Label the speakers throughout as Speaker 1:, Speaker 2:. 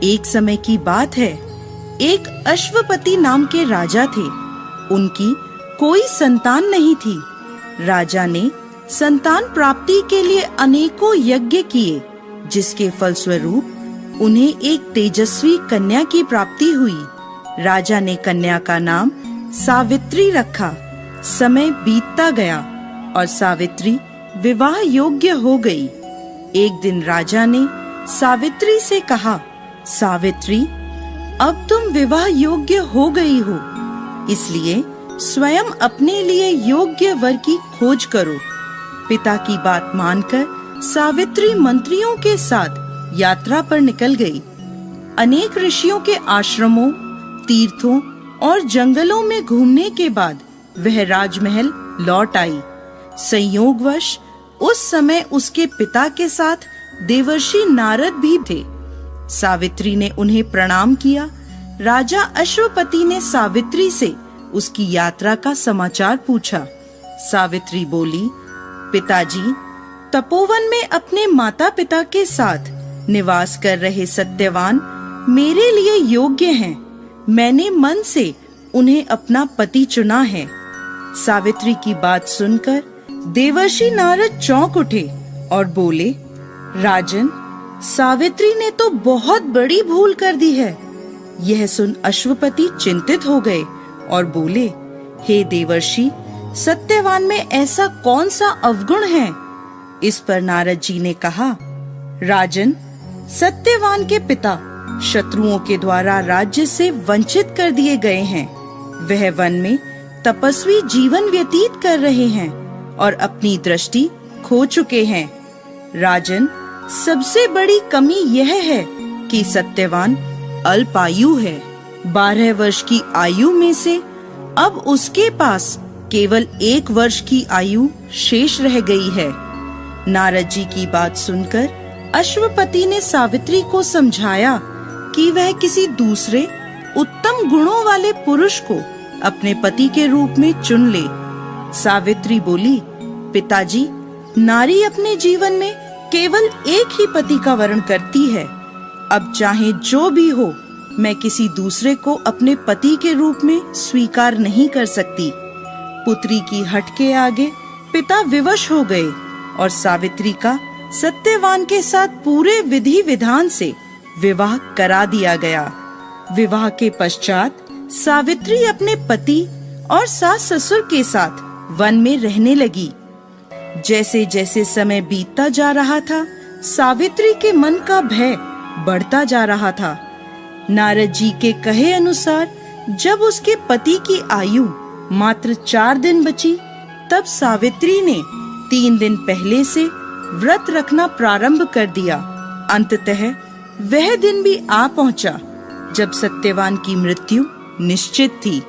Speaker 1: एक समय की बात है, एक अश्वपति नाम के राजा थे। उनकी कोई संतान नहीं थी। राजा ने संतान प्राप्ति के लिए अनेकों यज्ञ किए, जिसके फलस्वरूप उन्हें एक तेजस्वी कन्या की प्राप्ति हुई। राजा ने कन्या का नाम सावित्री रखा। समय बीतता गया और सावित्री विवाह योग्य हो गई। एक दिन राजा ने सावित्री से कहा, सावित्री, अब तुम विवाह योग्य हो गई हो, इसलिए स्वयं अपने लिए योग्य वर की खोज करो। पिता की बात मानकर सावित्री मंत्रियों के साथ यात्रा पर निकल गई। अनेक ऋषियों के आश्रमों, तीर्थों और जंगलों में घूमने के बाद वह राजमहल लौट आई। संयोगवश उस समय उसके पिता के साथ देवर्षि नारद भी थे। सावित्री ने उन्हें प्रणाम किया। राजा अश्वपति ने सावित्री से उसकी यात्रा का समाचार पूछा। सावित्री बोली, पिताजी, तपोवन में अपने माता पिता के साथ निवास कर रहे सत्यवान मेरे लिए योग्य हैं। मैंने मन से उन्हें अपना पति चुना है। सावित्री की बात सुनकर देवर्षि नारद चौंक उठे और बोले, राजन, सावित्री ने तो बहुत बड़ी भूल कर दी है। यह सुन अश्वपति चिंतित हो गए और बोले, हे देवर्षि, सत्यवान में ऐसा कौन सा अवगुण है? इस पर नारद जी ने कहा, राजन, सत्यवान के पिता शत्रुओं के द्वारा राज्य से वंचित कर दिए गए हैं। वह वन में तपस्वी जीवन व्यतीत कर रहे हैं और अपनी दृष्टि खो चुके हैं। राजन, सबसे बड़ी कमी यह है कि सत्यवान अल्पायु है। 12 वर्ष की आयु में से अब उसके पास केवल 1 वर्ष की आयु शेष रह गई है। नारद जी की बात सुनकर अश्वपति ने सावित्री को समझाया कि वह किसी दूसरे उत्तम गुणों वाले पुरुष को अपने पति के रूप में चुन ले। सावित्री बोली, पिताजी, नारी अपने जीवन में केवल एक ही पति का वर्ण करती है। अब चाहे जो भी हो, मैं किसी दूसरे को अपने पति के रूप में स्वीकार नहीं कर सकती। पुत्री की हठ के आगे पिता विवश हो गए और सावित्री का सत्यवान के साथ पूरे विधि विधान से विवाह करा दिया गया। विवाह के पश्चात सावित्री अपने पति और सास ससुर के साथ वन में रहने लगी। जैसे जैसे समय बीतता जा रहा था, सावित्री के मन का भय बढ़ता जा रहा था। नारद जी के कहे अनुसार जब उसके पति की आयु मात्र 4 दिन बची, तब सावित्री ने 3 दिन पहले से व्रत रखना प्रारंभ कर दिया। अंततः वह दिन भी आ पहुंचा जब सत्यवान की मृत्यु निश्चित थी।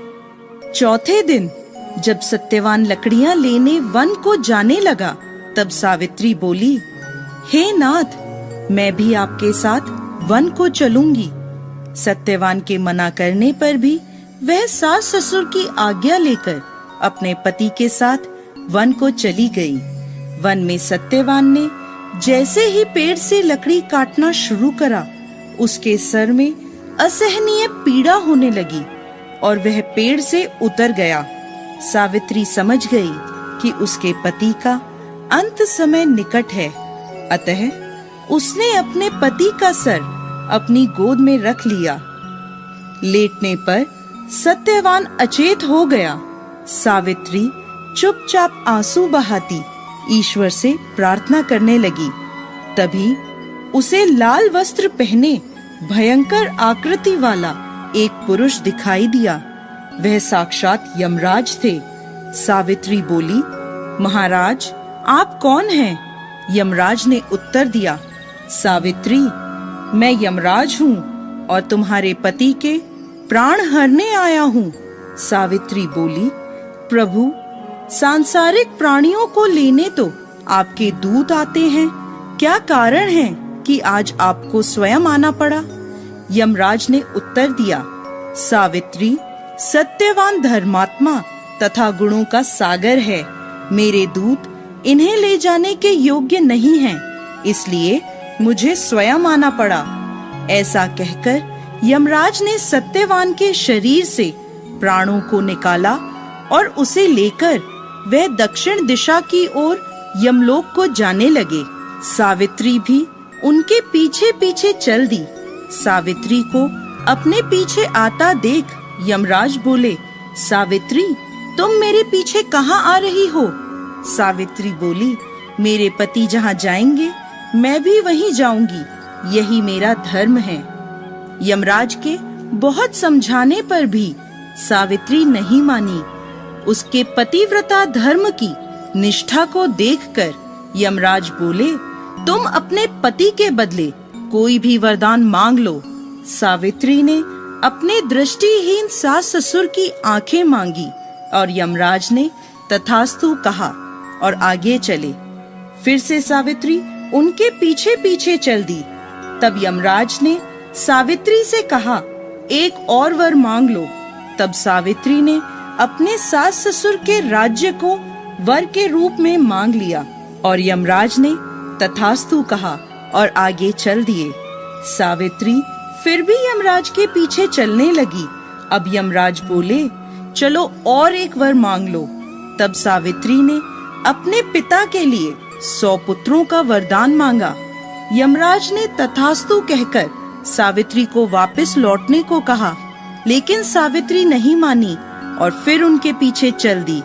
Speaker 1: चौथे दिन जब सत्यवान लकड़ियां लेने वन को जाने लगा, तब सावित्री बोली, हे नाथ, मैं भी आपके साथ वन को चलूंगी। सत्यवान के मना करने पर भी वह सास ससुर की आज्ञा लेकर अपने पति के साथ वन को चली गई। वन में सत्यवान ने जैसे ही पेड़ से लकड़ी काटना शुरू करा, उसके सर में असहनीय पीड़ा होने लगी और वह पेड़ से उतर गया। सावित्री समझ गई कि उसके पति का अंत समय निकट है, अतः उसने अपने पति का सर अपनी गोद में रख लिया। लेटने पर सत्यवान अचेत हो गया। सावित्री चुपचाप आंसू बहाती ईश्वर से प्रार्थना करने लगी। तभी उसे लाल वस्त्र पहने भयंकर आकृति वाला एक पुरुष दिखाई दिया। वह साक्षात यमराज थे। सावित्री बोली, महाराज, आप कौन हैं? यमराज ने उत्तर दिया, सावित्री, मैं यमराज हूँ और तुम्हारे पति के प्राण हरने आया हूँ। सावित्री बोली, प्रभु, सांसारिक प्राणियों को लेने तो आपके दूत आते हैं, क्या कारण है कि आज आपको स्वयं आना पड़ा? यमराज ने उत्तर दिया, सावित्री, सत्यवान धर्मात्मा तथा गुणों का सागर है। मेरे दूत इन्हें ले जाने के योग्य नहीं हैं, इसलिए मुझे स्वयं आना पड़ा। ऐसा कहकर यमराज ने सत्यवान के शरीर से प्राणों को निकाला और उसे लेकर वह दक्षिण दिशा की ओर यमलोक को जाने लगे। सावित्री भी उनके पीछे पीछे चल दी। सावित्री को अपने पीछे आता देख यमराज बोले, सावित्री, तुम मेरे पीछे कहाँ आ रही हो? सावित्री बोली, मेरे पति जहाँ जाएंगे मैं भी वहीं जाऊंगी, यही मेरा धर्म है। यमराज के बहुत समझाने पर भी सावित्री नहीं मानी। उसके पतिव्रता धर्म की निष्ठा को देखकर यमराज बोले, तुम अपने पति के बदले कोई भी वरदान मांग लो। सावित्री ने अपने दृष्टिहीन सास ससुर की आंखें मांगी और यमराज ने तथास्तु कहा और आगे चले। फिर से सावित्री उनके पीछे पीछे चल दी। तब यमराज ने सावित्री से कहा, एक और वर मांग लो। तब सावित्री ने अपने सास ससुर के राज्य को वर के रूप में मांग लिया और यमराज ने तथास्तु कहा और आगे चल दिए। सावित्री फिर भी यमराज के पीछे चलने लगी। अब यमराज बोले, चलो और एक वर मांग लो। तब सावित्री ने अपने पिता के लिए 100 पुत्रों का वरदान मांगा। यमराज ने तथास्तु कहकर सावित्री को वापस लौटने को कहा, लेकिन सावित्री नहीं मानी और फिर उनके पीछे चल दी।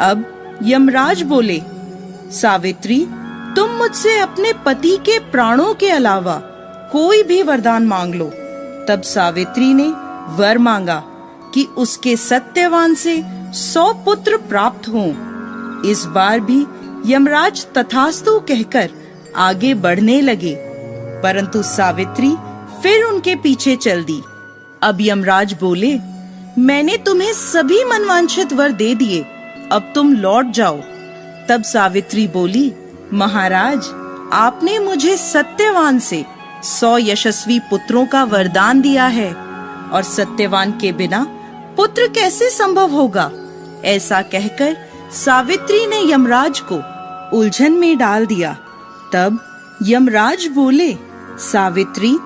Speaker 1: अब यमराज बोले, सावित्री, तुम मुझसे अपने पति के प्राणों के अलावा कोई भी वरदान मांग लो। तब सावित्री ने वर मांगा कि उसके सत्यवान से 100 पुत्र प्राप्त हों। इस बार भी यमराज तथास्तु कहकर आगे बढ़ने लगे, परंतु सावित्री फिर उनके पीछे चल दी। अब यमराज बोले, मैंने तुम्हें सभी मनवांछित वर दे दिए, अब तुम लौट जाओ। तब सावित्री बोली, महाराज, आपने मुझे सत्यवान से 100 यशस्वी पुत्रों का वरदान दिया है और सत्यवान के बिना पुत्र कैसे संभव होगा? ऐसा कहकर सावित्री ने यमराज को उलझन में डाल दिया। तब यमराज बोले, सावित्री,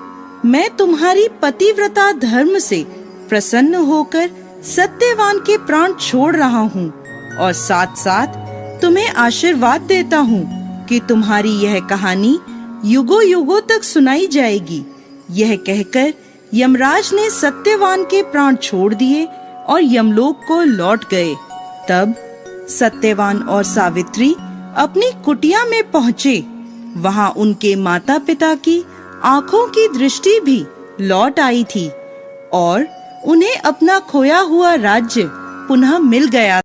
Speaker 1: मैं तुम्हारी पतिव्रता धर्म से प्रसन्न होकर सत्यवान के प्राण छोड़ रहा हूँ और साथ साथ तुम्हें आशीर्वाद देता हूँ कि तुम्हारी यह कहानी युगों युगों तक सुनाई जाएगी। यह कहकर यमराज ने सत्यवान के प्राण छोड़ दिए और यमलोक को लौट गए। तब सत्यवान और सावित्री अपनी कुटिया में पहुँचे। वहाँ उनके माता पिता की आँखों की दृष्टि भी लौट आई थी और उन्हें अपना खोया हुआ राज्य पुनः मिल गया।